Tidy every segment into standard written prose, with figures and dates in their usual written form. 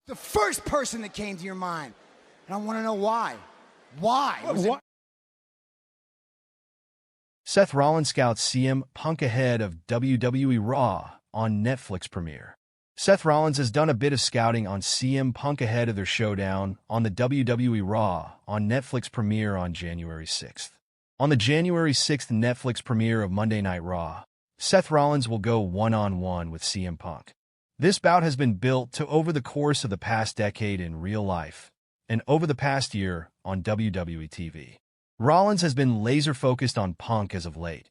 The first person that came to your mind. And I want to know why. Why? What? Seth Rollins scouts CM Punk ahead of WWE Raw on Netflix premiere. Seth Rollins has done a bit of scouting on CM Punk ahead of their showdown on the WWE Raw on Netflix premiere on January 6th. On the January 6th Netflix premiere of Monday Night Raw, Seth Rollins will go one-on-one with CM Punk. This bout has been built to over the course of the past decade in real life and over the past year on WWE TV. Rollins has been laser-focused on Punk as of late,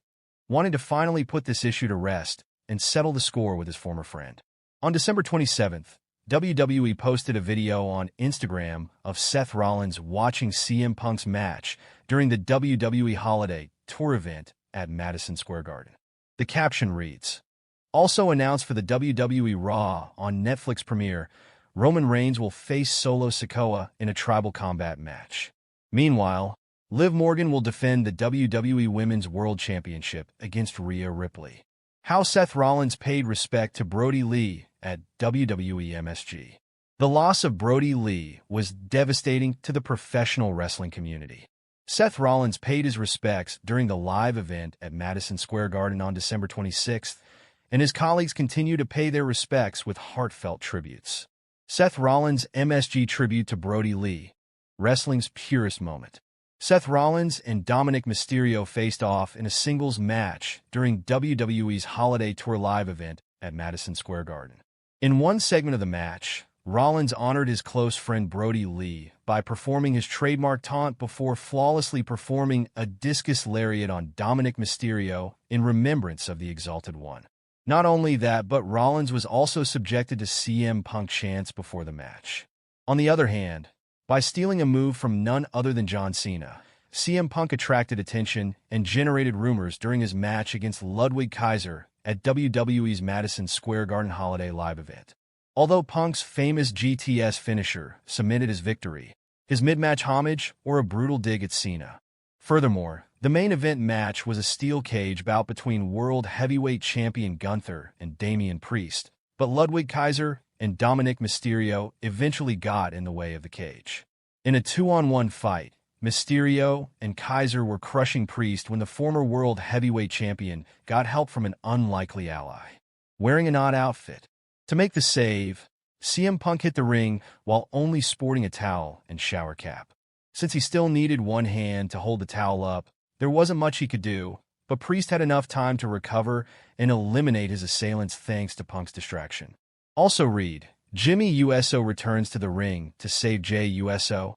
wanting to finally put this issue to rest and settle the score with his former friend. On December 27th, WWE posted a video on Instagram of Seth Rollins watching CM Punk's match during the WWE Holiday Tour event at Madison Square Garden. The caption reads, "Also announced for the WWE Raw on Netflix premiere, Roman Reigns will face Solo Sikoa in a tribal combat match. Meanwhile, Liv Morgan will defend the WWE Women's World Championship against Rhea Ripley. How Seth Rollins paid respect to Brodie Lee at WWE MSG. The loss of Brodie Lee was devastating to the professional wrestling community. Seth Rollins paid his respects during the live event at Madison Square Garden on December 26th, and his colleagues continue to pay their respects with heartfelt tributes. Seth Rollins' MSG tribute to Brodie Lee, wrestling's purest moment. Seth Rollins and Dominic Mysterio faced off in a singles match during WWE's Holiday Tour live event at Madison Square Garden. In one segment of the match, Rollins honored his close friend Brodie Lee by performing his trademark taunt before flawlessly performing a discus lariat on Dominic Mysterio in remembrance of the Exalted One. Not only that, but Rollins was also subjected to CM Punk chants before the match. On the other hand, by stealing a move from none other than John Cena, CM Punk attracted attention and generated rumors during his match against Ludwig Kaiser at WWE's Madison Square Garden Holiday Live event. Although Punk's famous GTS finisher cemented his victory, his mid-match homage or a brutal dig at Cena. Furthermore, the main event match was a steel cage bout between World Heavyweight Champion Gunther and Damian Priest, but Ludwig Kaiser and Dominic Mysterio eventually got in the way of the cage. In a 2-on-1 fight, Mysterio and Kaiser were crushing Priest when the former World Heavyweight Champion got help from an unlikely ally. Wearing an odd outfit. To make the save, CM Punk hit the ring while only sporting a towel and shower cap. Since he still needed one hand to hold the towel up, there wasn't much he could do, but Priest had enough time to recover and eliminate his assailants thanks to Punk's distraction. Also read, Jimmy Uso returns to the ring to save Jey Uso.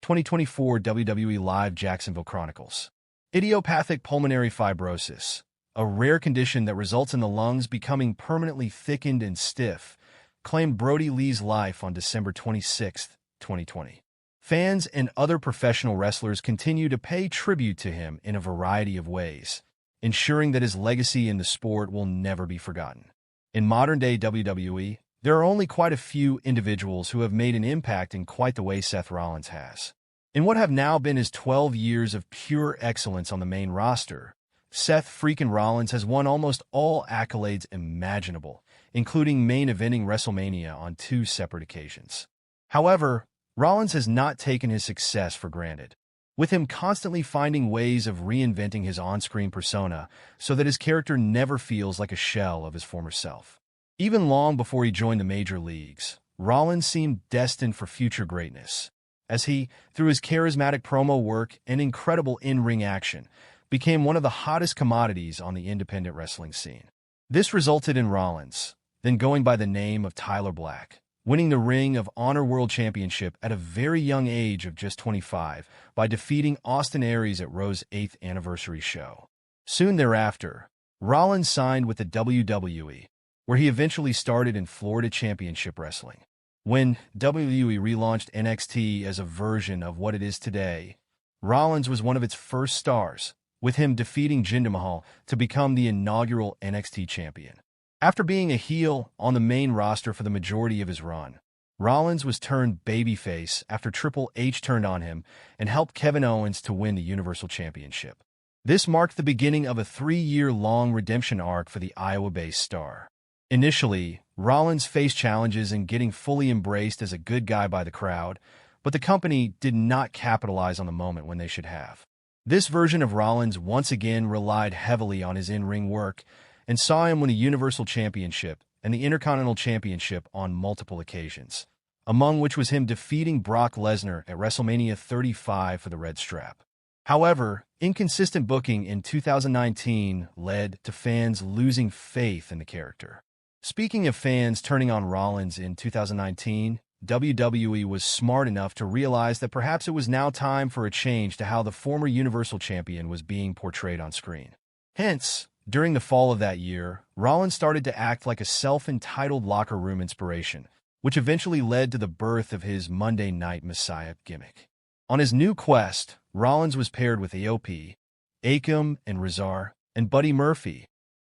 2024 WWE Live Jacksonville Chronicles. Idiopathic pulmonary fibrosis, a rare condition that results in the lungs becoming permanently thickened and stiff, claimed Brodie Lee's life on December 26, 2020. Fans and other professional wrestlers continue to pay tribute to him in a variety of ways, ensuring that his legacy in the sport will never be forgotten. In modern-day WWE, there are only quite a few individuals who have made an impact in quite the way Seth Rollins has. In what have now been his 12 years of pure excellence on the main roster, Seth freaking Rollins has won almost all accolades imaginable, including main eventing WrestleMania on 2 separate occasions. However, Rollins has not taken his success for granted, with him constantly finding ways of reinventing his on-screen persona so that his character never feels like a shell of his former self. Even long before he joined the major leagues, Rollins seemed destined for future greatness, as he, through his charismatic promo work and incredible in-ring action, became one of the hottest commodities on the independent wrestling scene. This resulted in Rollins, then going by the name of Tyler Black, winning the Ring of Honor World Championship at a very young age of just 25 by defeating Austin Aries at Raw's 8th anniversary show. Soon thereafter, Rollins signed with the WWE, where he eventually started in Florida Championship Wrestling. When WWE relaunched NXT as a version of what it is today, Rollins was one of its first stars, with him defeating Jinder Mahal to become the inaugural NXT champion. After being a heel on the main roster for the majority of his run, Rollins was turned babyface after Triple H turned on him and helped Kevin Owens to win the Universal Championship. This marked the beginning of a 3-year-long redemption arc for the Iowa-based star. Initially, Rollins faced challenges in getting fully embraced as a good guy by the crowd, but the company did not capitalize on the moment when they should have. This version of Rollins once again relied heavily on his in-ring work and saw him win the Universal Championship and the Intercontinental Championship on multiple occasions, among which was him defeating Brock Lesnar at WrestleMania 35 for the red strap. However, inconsistent booking in 2019 led to fans losing faith in the character. Speaking of fans turning on Rollins in 2019, WWE was smart enough to realize that perhaps it was now time for a change to how the former Universal Champion was being portrayed on screen. Hence, during the fall of that year, Rollins started to act like a self-entitled locker room inspiration, which eventually led to the birth of his Monday Night Messiah gimmick. On his new quest, Rollins was paired with AOP, Akam and Rezar, and Buddy Murphy,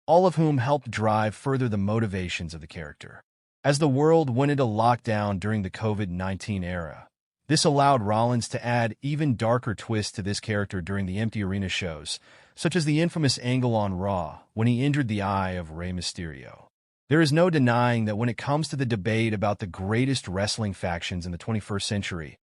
all of whom helped drive further the motivations of the character. As the world went into lockdown during the COVID-19 era, this allowed Rollins to add even darker twists to this character during the empty arena shows, such as the infamous angle on Raw when he injured the eye of Rey Mysterio. There is no denying that when it comes to the debate about the greatest wrestling factions in the 21st century,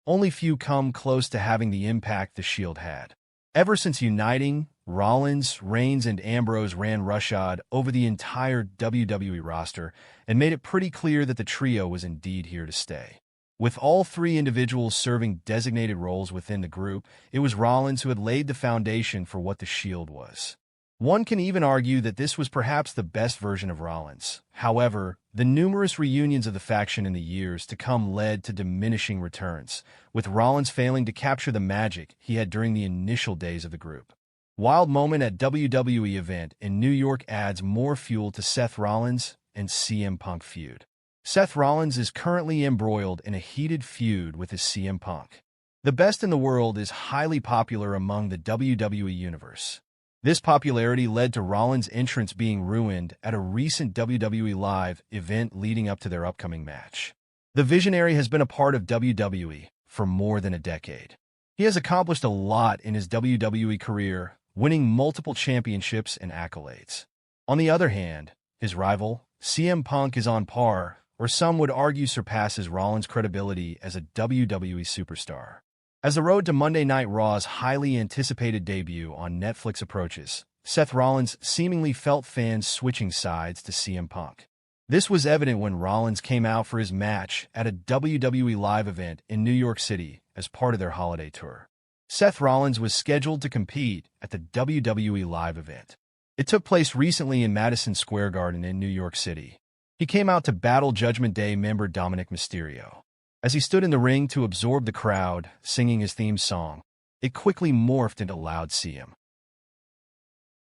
only few come close to having the impact the Shield had. Ever since uniting, Rollins, Reigns, and Ambrose ran roughshod over the entire WWE roster and made it pretty clear that the trio was indeed here to stay. With all three individuals serving designated roles within the group, it was Rollins who had laid the foundation for what the Shield was. One can even argue that this was perhaps the best version of Rollins. However, the numerous reunions of the faction in the years to come led to diminishing returns, with Rollins failing to capture the magic he had during the initial days of the group. Wild moment at WWE event in New York adds more fuel to Seth Rollins and CM Punk feud. Seth Rollins is currently embroiled in a heated feud with his CM Punk. The best in the world is highly popular among the WWE universe. This popularity led to Rollins' entrance being ruined at a recent WWE Live event leading up to their upcoming match. The Visionary has been a part of WWE for more than a decade. He has accomplished a lot in his WWE career, winning multiple championships and accolades. On the other hand, his rival, CM Punk, is on par, or some would argue surpasses Rollins' credibility as a WWE superstar. As the road to Monday Night Raw's highly anticipated debut on Netflix approaches, Seth Rollins seemingly felt fans switching sides to CM Punk. This was evident when Rollins came out for his match at a WWE Live event in New York City as part of their holiday tour. Seth Rollins was scheduled to compete at the WWE Live event. It took place recently in Madison Square Garden in New York City. He came out to battle Judgment Day member Dominic Mysterio. As he stood in the ring to absorb the crowd, singing his theme song, it quickly morphed into loud CM